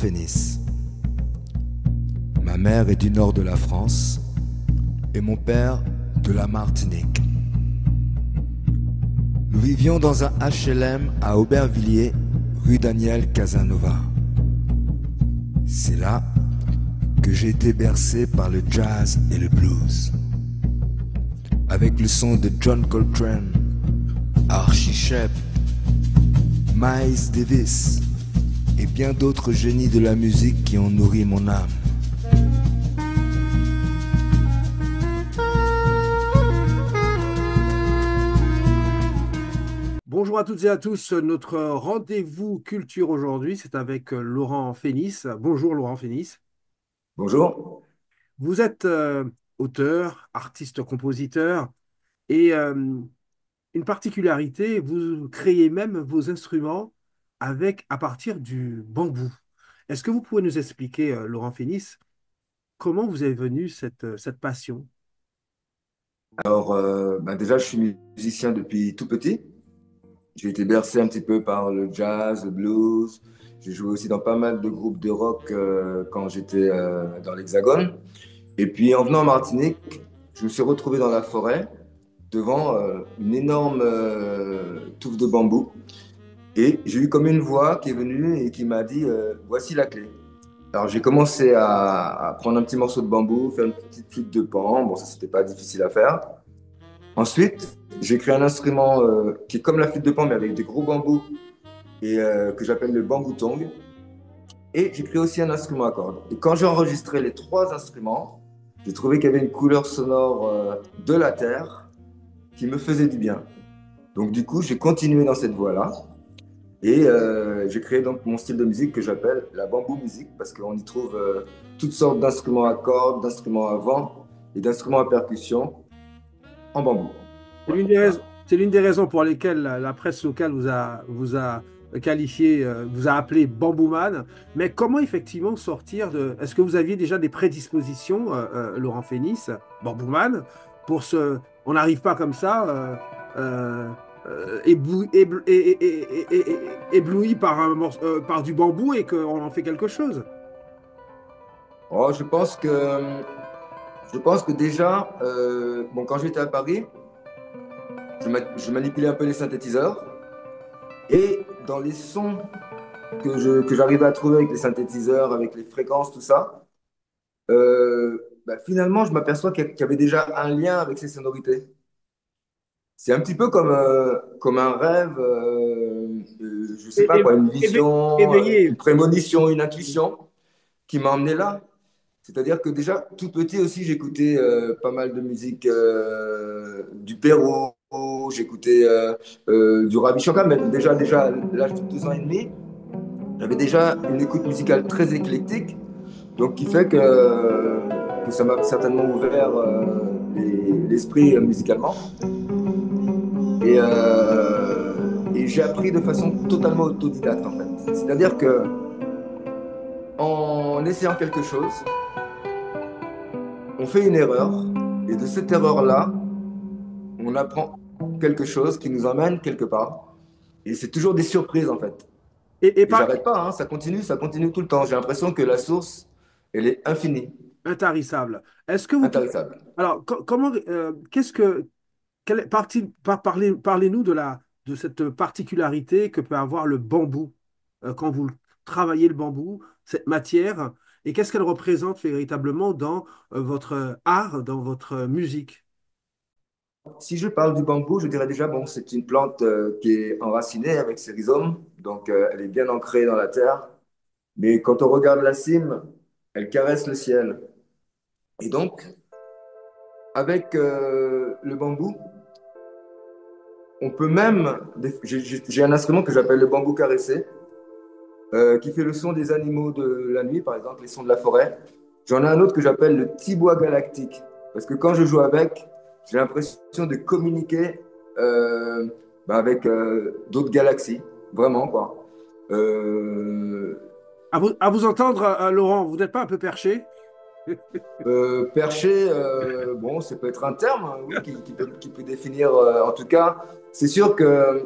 Fénis. Ma mère est du nord de la France et mon père de la Martinique. Nous vivions dans un HLM à Aubervilliers, rue Daniel Casanova. C'est là que j'ai été bercé par le jazz et le blues. Avec le son de John Coltrane, Archie Shepp, Miles Davis et bien d'autres génies de la musique qui ont nourri mon âme. Bonjour à toutes et à tous. Notre rendez-vous culture aujourd'hui, c'est avec Laurent Fénis. Bonjour Laurent Fénis. Bonjour. Vous êtes auteur, artiste, compositeur et une particularité, vous créez même vos instruments à partir du bambou. Est-ce que vous pouvez nous expliquer, Laurent Fénis, comment vous est venue cette passion? Déjà, je suis musicien depuis tout petit. J'ai été bercé un petit peu par le jazz, le blues. J'ai joué aussi dans pas mal de groupes de rock quand j'étais dans l'Hexagone. Et puis, en venant en Martinique, je me suis retrouvé dans la forêt devant une énorme touffe de bambou. Et j'ai eu comme une voix qui est venue et qui m'a dit voici la clé. Alors, j'ai commencé à prendre un petit morceau de bambou, faire une petite flûte de pan. Bon, ça, c'était pas difficile à faire. Ensuite, j'ai créé un instrument qui est comme la flûte de pan, mais avec des gros bambous, et que j'appelle le bambou tong. Et j'ai créé aussi un instrument à cordes. Et quand j'ai enregistré les trois instruments, j'ai trouvé qu'il y avait une couleur sonore de la terre qui me faisait du bien. Donc du coup, j'ai continué dans cette voie-là. Et j'ai créé donc mon style de musique que j'appelle la bambou musique, parce qu'on y trouve toutes sortes d'instruments à cordes, d'instruments à vent et d'instruments à percussion en bambou. Voilà. C'est l'une des raisons pour lesquelles la presse locale vous a qualifié, vous a appelé Bambouman. Mais comment effectivement sortir de... Est-ce que vous aviez déjà des prédispositions, Laurent Fénis, Bambouman, pour ce... On n'arrive pas comme ça, euh, ébloui par par du bambou et qu'on en fait quelque chose. Oh, je pense que déjà, bon, quand j'étais à Paris, je manipulais un peu les synthétiseurs. Et dans les sons que j'arrivais à trouver avec les synthétiseurs, avec les fréquences, tout ça, finalement, je m'aperçois qu'il y avait déjà un lien avec ces sonorités. C'est un petit peu comme un rêve, je sais É- pas quoi, é- une vision, une Éveillé. prémonition, une intuition qui m'a emmené là. C'est-à-dire que déjà, tout petit aussi, j'écoutais pas mal de musique du Pérou, j'écoutais du Ravi Shankar, mais déjà à l'âge de 2 ans et demi, j'avais déjà une écoute musicale très éclectique, donc qui fait que ça m'a certainement ouvert l'esprit musicalement. Et j'ai appris de façon totalement autodidacte, en fait. C'est-à-dire que en essayant quelque chose, on fait une erreur, et de cette erreur-là, on apprend quelque chose qui nous emmène quelque part. Et c'est toujours des surprises, en fait. Et Et par, j'arrête pas, hein, ça continue tout le temps. J'ai l'impression que la source, elle est infinie, intarissable. Est-ce que vous pouvez... intarissable. Alors, comment, qu'est-ce que, parlez-nous de cette particularité que peut avoir le bambou quand vous travaillez le bambou, cette matière, et qu'est-ce qu'elle représente véritablement dans votre art, dans votre musique? Si je parle du bambou, je dirais déjà, bon, c'est une plante qui est enracinée avec ses rhizomes, donc elle est bien ancrée dans la terre. Mais quand on regarde la cime, elle caresse le ciel. Et donc, avec le bambou, on peut même, j'ai un instrument que j'appelle le bambou caressé, qui fait le son des animaux de la nuit, par exemple, les sons de la forêt. J'en ai un autre que j'appelle le tibois galactique, parce que quand je joue avec, j'ai l'impression de communiquer avec d'autres galaxies, vraiment, quoi. Euh, À vous entendre, Laurent, vous n'êtes pas un peu perché? Perché, bon, ça peut être un terme, hein, oui, qui peut définir, en tout cas, c'est sûr que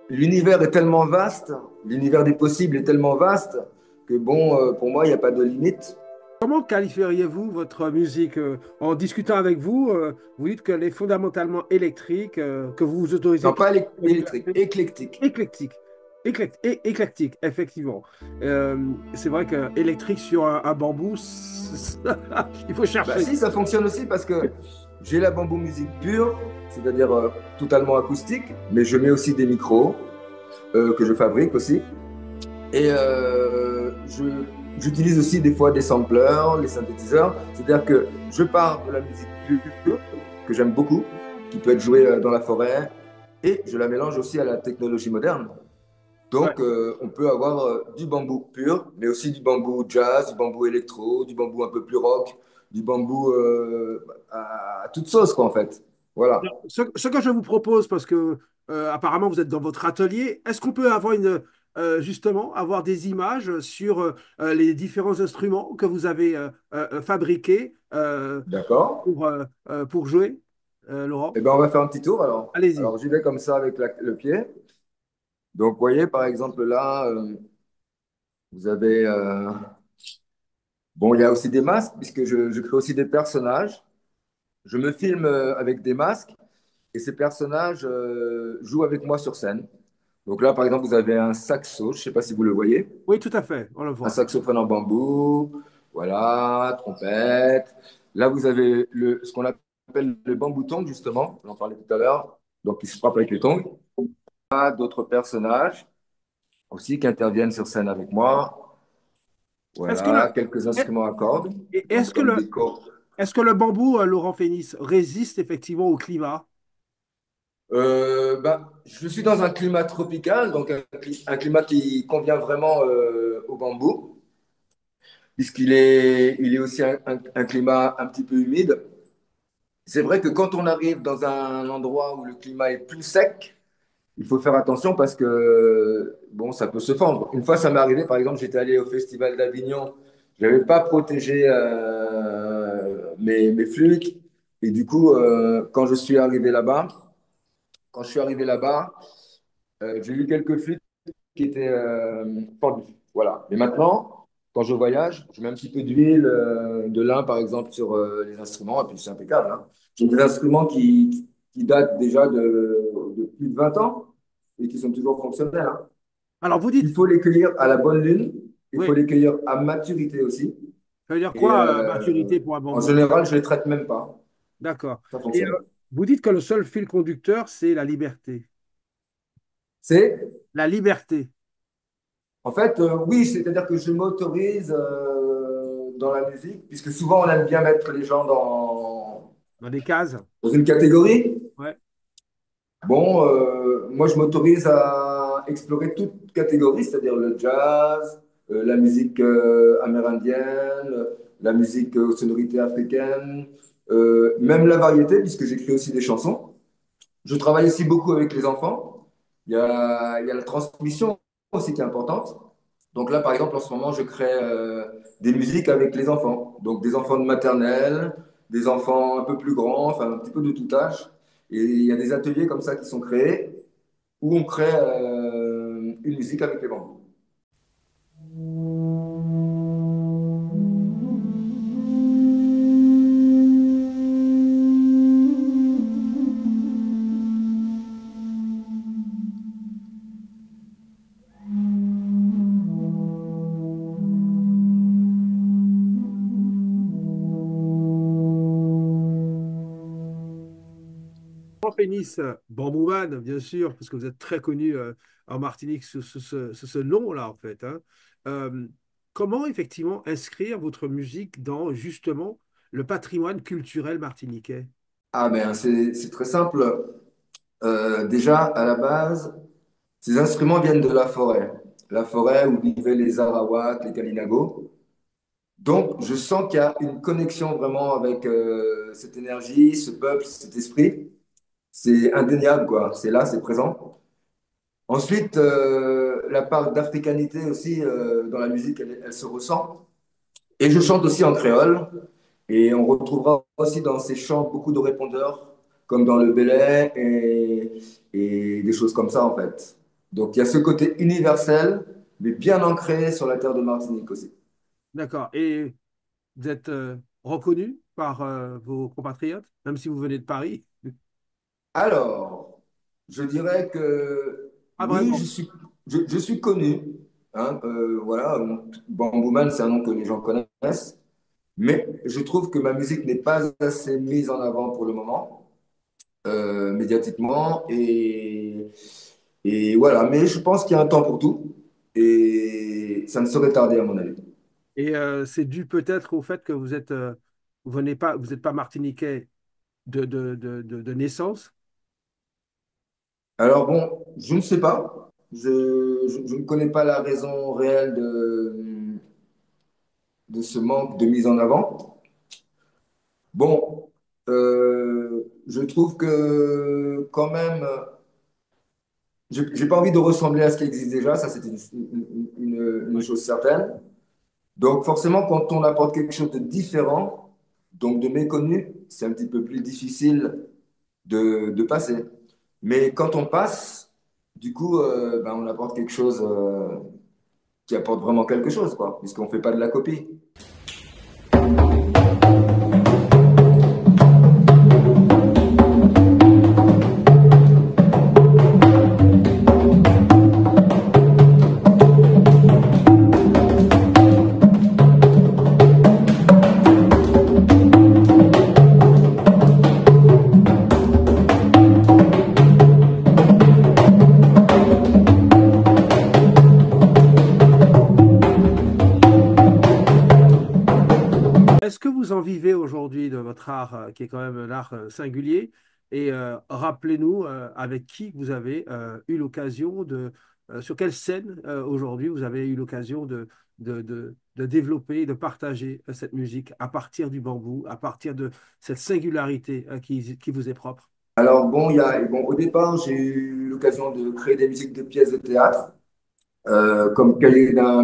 l'univers est tellement vaste, l'univers des possibles est tellement vaste que bon, pour moi, il n'y a pas de limite. Comment qualifieriez-vous votre musique? En discutant avec vous, vous dites qu'elle est fondamentalement électrique, que vous vous autorisez Non, toute pas électrique, liberté. éclectique. Éclectique. Éclectique, effectivement. C'est vrai que électrique sur un bambou, il faut Bah chercher. si, ça fonctionne aussi parce que j'ai la bambou musique pure, c'est-à-dire totalement acoustique, mais je mets aussi des micros que je fabrique aussi. Et j'utilise aussi des fois des sampleurs, les synthétiseurs. C'est-à-dire que je pars de la musique pure, que j'aime beaucoup, qui peut être jouée dans la forêt, et je la mélange aussi à la technologie moderne. Ouais. Donc, on peut avoir du bambou pur, mais aussi du bambou jazz, du bambou électro, du bambou un peu plus rock, du bambou à toute sauce, quoi, en fait. Voilà. Ce que je vous propose, parce que apparemment vous êtes dans votre atelier, est-ce qu'on peut avoir justement avoir des images sur les différents instruments que vous avez fabriqués D'accord. pour jouer, Laurent? Eh bien, on va faire un petit tour alors. Allez-y. Alors, j'y vais comme ça avec le pied. Donc, vous voyez, par exemple, là, vous avez. Bon, il y a aussi des masques, puisque je crée aussi des personnages. Je me filme avec des masques et ces personnages jouent avec moi sur scène. Donc là, par exemple, vous avez un saxo, je ne sais pas si vous le voyez, Oui, tout à fait, on le un voit. saxophone en bambou, voilà, trompette. Là, vous avez ce qu'on appelle le bambou tongue, justement, on en parlait tout à l'heure, donc il se frappe avec les tongs. D'autres personnages aussi qui interviennent sur scène avec moi. Est-ce que le, Voilà, quelques instruments à cordes, est-ce donc que comme le, des cordes. est-ce que le bambou, Laurent Fénis, résiste effectivement au climat? Bah, je suis dans un climat tropical, donc un climat qui convient vraiment au bambou, il est aussi un climat un petit peu humide. C'est vrai que quand on arrive dans un endroit où le climat est plus sec, il faut faire attention parce que bon, ça peut se fendre. Une fois, ça m'est arrivé, par exemple, j'étais allé au Festival d'Avignon, je n'avais pas protégé mes flûtes, et du coup, quand je suis arrivé là-bas, j'ai eu quelques flûtes qui étaient pendues. Voilà. Mais maintenant, quand je voyage, je mets un petit peu d'huile, de lin par exemple, sur les instruments, et puis c'est impeccable. Hein. J'ai des instruments qui datent déjà de plus de 20 ans et qui sont toujours fonctionnels. Hein. Alors vous Il dites, faut les cueillir à la bonne lune, il faut oui, les cueillir à maturité aussi. ça veut dire Et quoi, maturité pour un en bambou? général, je ne les traite même pas. D'accord. Ça Et fonctionne. vous dites que le seul fil conducteur, c'est la liberté. C'est La liberté En fait, oui, c'est-à-dire que je m'autorise dans la musique, puisque souvent on aime bien mettre les gens dans des cases. dans une catégorie. Ouais. Bon, moi je m'autorise à explorer toute catégorie, c'est-à-dire le jazz, la musique amérindienne, la musique aux sonorités africaines, même la variété, puisque j'écris aussi des chansons. Je travaille aussi beaucoup avec les enfants. Il y a la transmission aussi qui est importante. Donc là, par exemple, en ce moment, je crée des musiques avec les enfants. Donc des enfants de maternelle, des enfants un peu plus grands, enfin un petit peu de tout âge. Et il y a des ateliers comme ça qui sont créés où on crée une musique avec les bambous. Laurent Pénis, Bambouman, bien sûr, parce que vous êtes très connu en Martinique sous ce nom-là, en fait. Hein. Euh, comment effectivement inscrire votre musique dans justement le patrimoine culturel martiniquais? Ah ben c'est très simple. Déjà, à la base, ces instruments viennent de la forêt où vivaient les Arawaks, les Kalinago. Donc, je sens qu'il y a une connexion vraiment avec cette énergie, ce peuple, cet esprit. C'est indéniable, quoi. C'est là, c'est présent. Ensuite, la part d'africanité aussi dans la musique, elle se ressent. Et je chante aussi en créole. Et on retrouvera aussi dans ces chants beaucoup de répondeurs, comme dans le Belay et des choses comme ça, en fait. Donc, il y a ce côté universel mais bien ancré sur la terre de Martinique aussi. D'accord. Et vous êtes reconnu par vos compatriotes, même si vous venez de Paris? Alors, je dirais que Ah, oui, vraiment? je suis connu. Hein, voilà, Bambouman, c'est un nom que les gens connaissent. Mais je trouve que ma musique n'est pas assez mise en avant pour le moment, médiatiquement. Et voilà, mais je pense qu'il y a un temps pour tout. Et ça ne saurait tarder, à mon avis. Et c'est dû peut-être au fait que vous n'êtes pas martiniquais de naissance. Alors bon, je ne sais pas. Je ne connais pas la raison réelle de ce manque de mise en avant. Bon, je trouve que quand même, j'ai pas envie de ressembler à ce qui existe déjà, ça c'est une Oui. chose certaine. Donc forcément, quand on apporte quelque chose de différent, donc de méconnu, c'est un petit peu plus difficile de passer. Mais quand on passe, du coup, ben, on apporte quelque chose qui apporte vraiment quelque chose, quoi, puisqu'on ne fait pas de la copie. Est-ce que vous en vivez aujourd'hui de votre art, qui est quand même un art singulier? Et rappelez-nous avec qui vous avez eu l'occasion sur quelle scène aujourd'hui vous avez eu l'occasion de développer, de partager cette musique à partir du bambou, à partir de cette singularité qui vous est propre. Alors bon, bon, au départ, j'ai eu l'occasion de créer des musiques de pièces de théâtre, comme Cahier d'un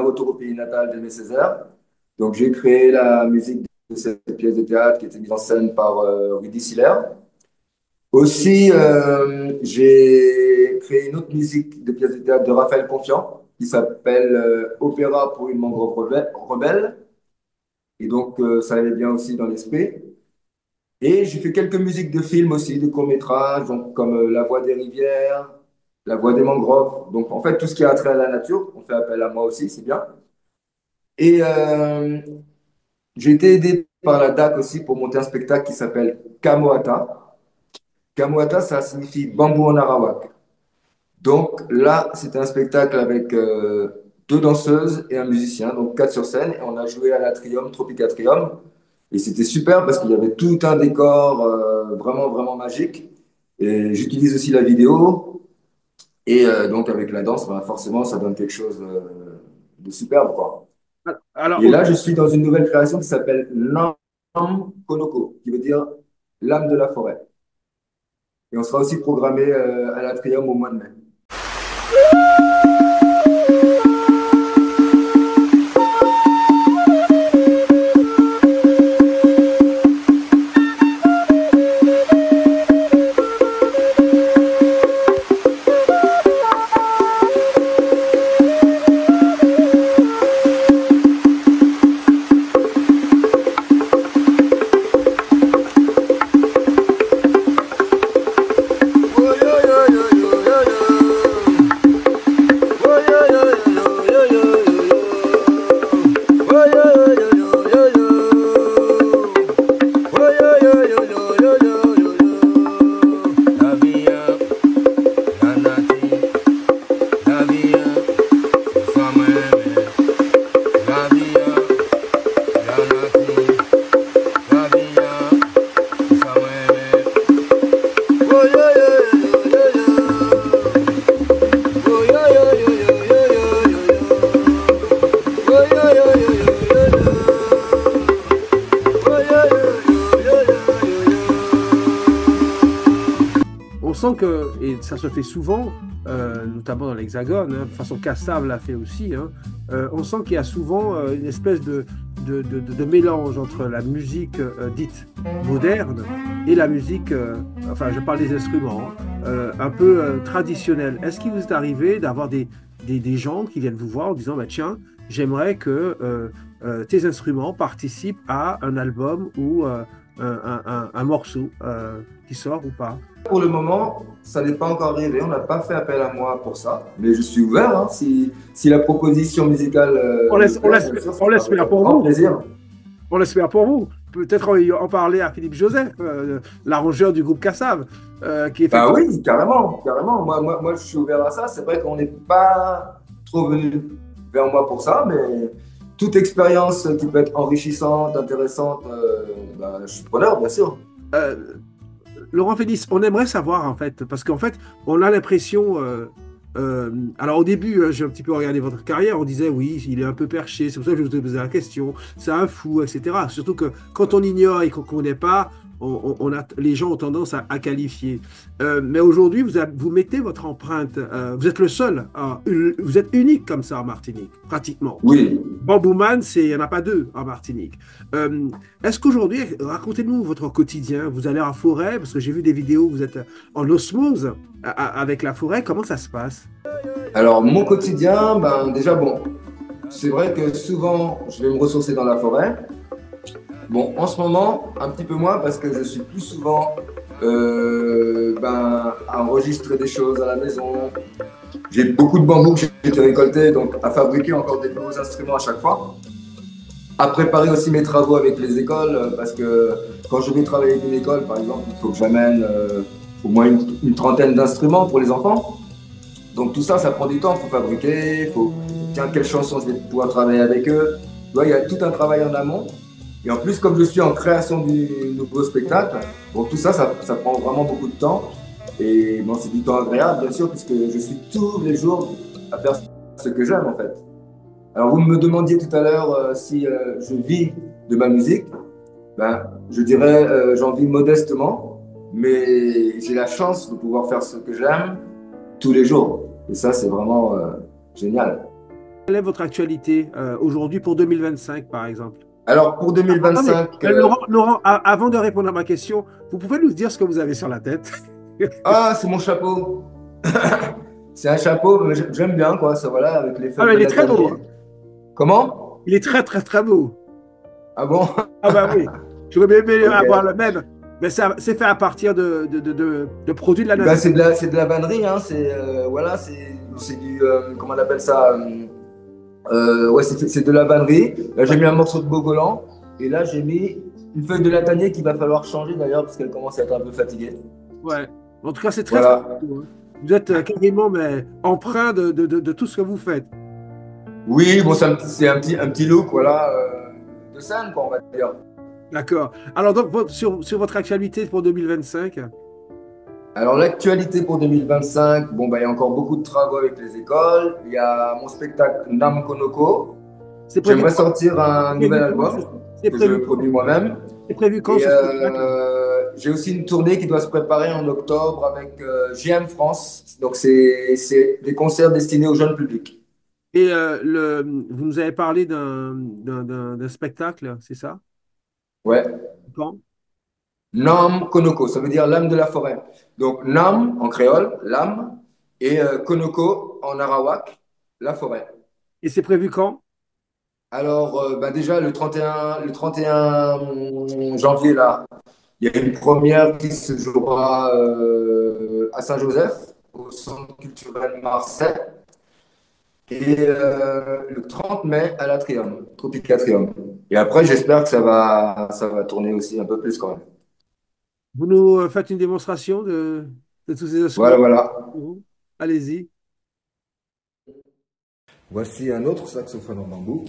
retour au pays natal d'Aimé Césaire. Donc j'ai créé la musique de cette pièce de théâtre qui était mise en scène par Rudy Siller. Aussi, j'ai créé une autre musique de pièce de théâtre de Raphaël Confiant qui s'appelle Opéra pour une mangrove rebelle. Et donc, ça allait bien aussi dans l'esprit. Et j'ai fait quelques musiques de films aussi, de courts-métrages, donc comme La Voix des rivières, La Voix des mangroves. Donc, en fait, tout ce qui a trait à la nature, on fait appel à moi aussi, c'est bien. Et j'ai été aidé par la DAC aussi pour monter un spectacle qui s'appelle Kamoata. Kamoata, ça signifie bambou en arawak. Donc là, c'était un spectacle avec deux danseuses et un musicien, donc quatre sur scène. Et on a joué à l'Atrium, Tropicatrium. Et c'était super parce qu'il y avait tout un décor vraiment, vraiment magique. Et j'utilise aussi la vidéo. Et donc avec la danse, ben, forcément, ça donne quelque chose de superbe, quoi. Alors, Et là, je suis dans une nouvelle création qui s'appelle Nam Konoko, qui veut dire l'âme de la forêt. Et on sera aussi programmé à l'Atrium au mois de mai. On sent que, et ça se fait souvent, notamment dans l'Hexagone, hein, de façon Cassave l'a fait aussi, hein, on sent qu'il y a souvent une espèce de mélange entre la musique dite moderne et la musique, enfin je parle des instruments, hein, un peu traditionnelle. Est-ce qu'il vous est arrivé d'avoir des gens qui viennent vous voir en disant, bah, tiens, j'aimerais que tes instruments participent à un album ou un morceau qui sort ou pas? Pour le moment, ça n'est pas encore arrivé. On n'a pas fait appel à moi pour ça. Mais je suis ouvert, hein. Si la proposition musicale On me laisse, on plaît, laisse, bien sûr, on ce sera avec l'espère pour grand vous. plaisir. On l'espère pour vous. Peut-être en parler à Philippe Joseph, l'arrangeur du groupe Kassav, qui Bah effectivement. oui, carrément, carrément. Moi, je suis ouvert à ça. C'est vrai qu'on n'est pas trop venu vers moi pour ça, mais toute expérience qui peut être enrichissante, intéressante, bah, je suis preneur, bien sûr. euh, Laurent Félix, on aimerait savoir en fait, parce qu'en fait, on a l'impression. Alors au début, j'ai un petit peu regardé votre carrière, on disait oui, il est un peu perché, c'est pour ça que je vous ai posé la question, c'est un fou, etc. Surtout que quand on ignore et qu'on ne connaît pas, les gens ont tendance à qualifier. Mais aujourd'hui, vous mettez votre empreinte, vous êtes le seul, vous êtes unique comme ça en Martinique, pratiquement. Oui. Bambouman, il n'y en a pas deux en Martinique. Euh, Est-ce qu'aujourd'hui, racontez-nous votre quotidien. Vous allez en forêt, parce que j'ai vu des vidéos, vous êtes en osmose avec la forêt. Comment ça se passe? Alors, mon quotidien, ben, déjà, bon, c'est vrai que souvent, je vais me ressourcer dans la forêt. Bon, en ce moment, un petit peu moins parce que je suis plus souvent ben, à enregistrer des choses à la maison. J'ai beaucoup de bambous que j'ai été récolté, donc à fabriquer encore des nouveaux instruments à chaque fois. À préparer aussi mes travaux avec les écoles, parce que quand je vais travailler avec une école, par exemple, il faut que j'amène au moins une trentaine d'instruments pour les enfants. Donc tout ça, ça prend du temps, il faut fabriquer, il faut, tiens, quelle chanson je vais pouvoir travailler avec eux. Tu vois, il y a tout un travail en amont. Et en plus, comme je suis en création du nouveau spectacle, bon, tout ça, ça prend vraiment beaucoup de temps. Et bon, c'est du temps agréable, bien sûr, puisque je suis tous les jours à faire ce que j'aime, en fait. Alors, vous me demandiez tout à l'heure si je vis de ma musique. Ben, je dirais, j'en vis modestement, mais j'ai la chance de pouvoir faire ce que j'aime tous les jours. Et ça, c'est vraiment génial. Quelle est votre actualité aujourd'hui pour 2025, par exemple? Alors, pour Attendez, 2025, Laurent, avant de répondre à ma question, vous pouvez nous dire ce que vous avez sur la tête? ah, c'est mon chapeau. C'est un chapeau, mais j'aime bien, quoi. Ça, voilà, avec les Ah, feuilles mais de il est très beau, latanier. hein. Comment? Il est très, très, très beau. Ah bon? Ah, bah oui. J'aurais bien aimé avoir le Ok. même. Mais ça, c'est fait à partir de produits de la Ben, nature. c'est de la vannerie, hein. C'est voilà, c'est du comment on appelle ça? Ouais, c'est de la vannerie. Là, j'ai Ouais. mis un morceau de Bogolan. Et là, j'ai mis une feuille de latanier qu'il va falloir changer d'ailleurs parce qu'elle commence à être un peu fatiguée. Ouais. En tout cas, c'est très, très Voilà. beau, hein. Vous êtes carrément mais, empreint de tout ce que vous faites. Oui, bon, c'est un petit look, voilà, de scène, quoi, on va dire. D'accord. Alors, donc, sur votre actualité pour 2025, Alors, l'actualité pour 2025, bon, bah, il y a encore beaucoup de travaux avec les écoles. Il y a mon spectacle Nam Konoko. c'est prévu J'aimerais quand? sortir un C'est nouvel prévu quand? album C'est que je prévu quand? produis moi-même. C'est prévu quand Et ce spectacle? j'ai aussi une tournée qui doit se préparer en octobre avec JM France. Donc, c'est des concerts destinés au jeune public. Et vous nous avez parlé d'un spectacle, c'est ça? Ouais. Quand? Nam Konoko, ça veut dire l'âme de la forêt. Donc, Nam en créole, l'âme, et Konoko en arawak, la forêt. Et c'est prévu quand? Alors, bah déjà, le 31 janvier, là, il y a une première qui se jouera à Saint-Joseph, au Centre culturel Marseille. Et le 30 mai à l'Atrium, Tropicatrium. Et après, j'espère que ça va tourner aussi un peu plus quand même. Vous nous faites une démonstration de tous ces Voilà, instruments? voilà. Allez-y. Voici un autre saxophone en bambou.